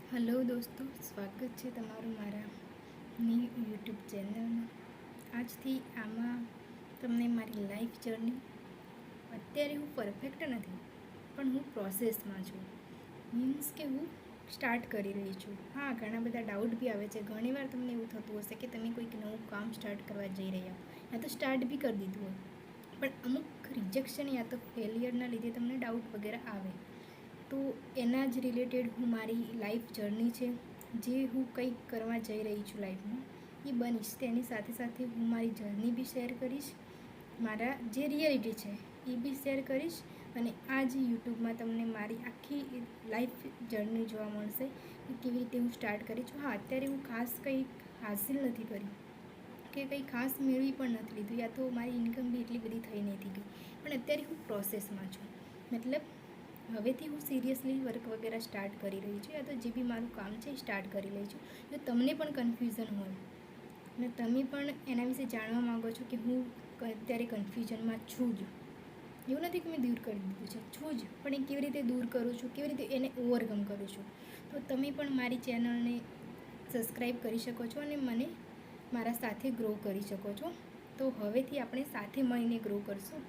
Hello દોસ્તો, સ્વાગત છે તમારું મારા યુટ્યુબ ચેનલમાં. આજથી આમાં તમને મારી લાઈફ જર્ની, અત્યારે હું પરફેક્ટ નથી પણ હું પ્રોસેસમાં છું. મીન્સ કે હું સ્ટાર્ટ કરી રહી છું. હા, ઘણા બધા ડાઉટ બી આવે છે. ઘણીવાર તમને એવું થતું હશે કે તમે કોઈક નવું કામ સ્ટાર્ટ કરવા જઈ રહ્યા હો, યા તો સ્ટાર્ટ બી કરી દીધું હોય, પણ અમુક રિજેક્શન યા તો ફેલિયરના લીધે તમને ડાઉટ વગેરે આવે. તો એના જ રિલેટેડ હું મારી લાઈફ જર્ની છે, જે હું કંઈક કરવા જઈ રહી છું લાઈફમાં, એ બનીશ. તેની સાથે સાથે હું મારી જર્ની બી શેર કરીશ, મારા જે રિયાલિટી છે એ બી શેર કરીશ, અને આ જ યુટ્યુબમાં તમને મારી આખી લાઈફ જર્ની જોવા મળશે કે કેવી રીતે હું સ્ટાર્ટ કરી છું. હા, અત્યારે હું ખાસ કંઈક હાસિલ નથી કરી કે કંઈ ખાસ મેળવી પણ નથી લીધું, યા તો મારી ઇન્કમ બી એટલી બધી થઈ નથી ગઈ, પણ અત્યારે હું પ્રોસેસમાં છું. મતલબ હવેથી હું સિરિયસલી વર્ક વગેરે સ્ટાર્ટ કરી રહી છું, યા તો જે બી મારું કામ છે એ સ્ટાર્ટ કરી રહી છું. જો તમને પણ કન્ફ્યુઝન હોય અને તમે પણ એના વિશે જાણવા માગો છો કે હું અત્યારે કન્ફ્યુઝનમાં છું જ, એવું નથી કે મેં દૂર કરી દીધું છે, છું જ, પણ એ કેવી રીતે દૂર કરું છું, કેવી રીતે એને ઓવરકમ કરું છું, તો તમે પણ મારી ચેનલને સબસ્ક્રાઈબ કરી શકો છો અને મને મારા સાથે ગ્રો કરી શકો છો. તો હવેથી આપણે સાથે મળીને ગ્રો કરશું.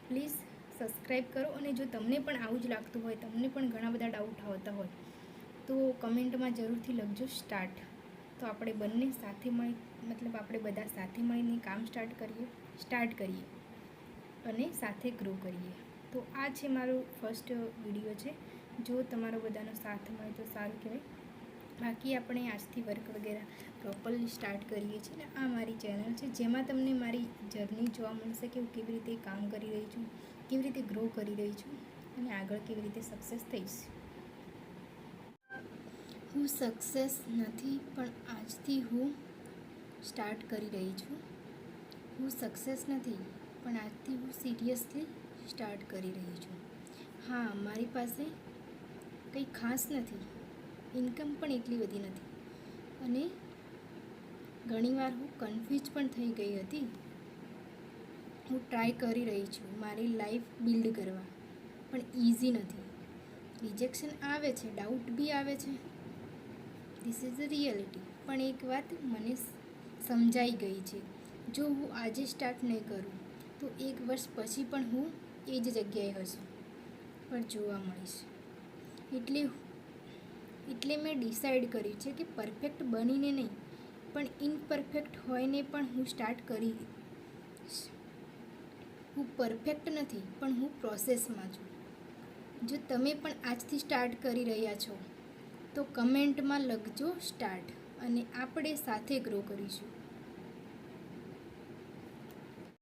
પ્લીઝ સબસ્ક્રાઈબ કરો, અને જો તમને પણ આવું જ લાગતું હોય, તમને પણ ઘણા બધા ડાઉટ આવતા હોય, તો કમેન્ટમાં જરૂરથી લખજો સ્ટાર્ટ. તો આપણે બંને સાથે આપણે બધા સાથે મળીને કામ સ્ટાર્ટ કરીએ અને સાથે ગ્રો કરીએ. તો આ છે મારો ફર્સ્ટ વિડીયો છે. જો તમારો બધાનો સાથ મળે તો સારું કહેવાય. બાકી આપણે આજથી વર્ક વગેરે પ્રોપરલી સ્ટાર્ટ કરીએ છીએ. ને આ મારી ચેનલ છે, જેમાં તમને મારી જર્ની જોવા મળશે કે હું કેવી રીતે કામ કરી રહી છું, કેવી રીતે ગ્રો કરી રહી છું, અને આગળ કેવી રીતે સક્સેસ થઈશ. હું સક્સેસ નથી, પણ આજથી હું સ્ટાર્ટ કરી રહી છું. હું સક્સેસ નથી, પણ આજથી હું સિરિયસલી સ્ટાર્ટ કરી રહી છું. હા, મારી પાસે કંઈ ખાસ નથી, ઇન્કમ પણ એટલી બધી નથી, અને ઘણીવાર હું કન્ફ્યુઝ પણ થઈ ગઈ હતી. હું ટ્રાય કરી રહી છું મારી લાઈફ બિલ્ડ કરવા, પણ ઇઝી નથી. રિજેક્શન આવે છે, ડાઉટ બી આવે છે. This is the reality. પણ એક વાત મને સમજાઈ ગઈ છે, જો હું આજે સ્ટાર્ટ નહીં કરું તો 1 વર્ષ પછી પણ હું એ જ જગ્યાએ હશું, પણ જોવા મળીશ. એટલે મેં ડિસાઈડ કર્યું છે કે પરફેક્ટ બનીને નહીં, પણ ઇમ્પરફેક્ટ હોઈને પણ હું સ્ટાર્ટ કરીશ. હું પરફેક્ટ નથી, પણ હું પ્રોસેસમાં છું. જો તમે પણ આજથી સ્ટાર્ટ કરી રહ્યા છો તો કમેન્ટમાં લખજો સ્ટાર્ટ, અને આપણે સાથે ગ્રો કરીશું.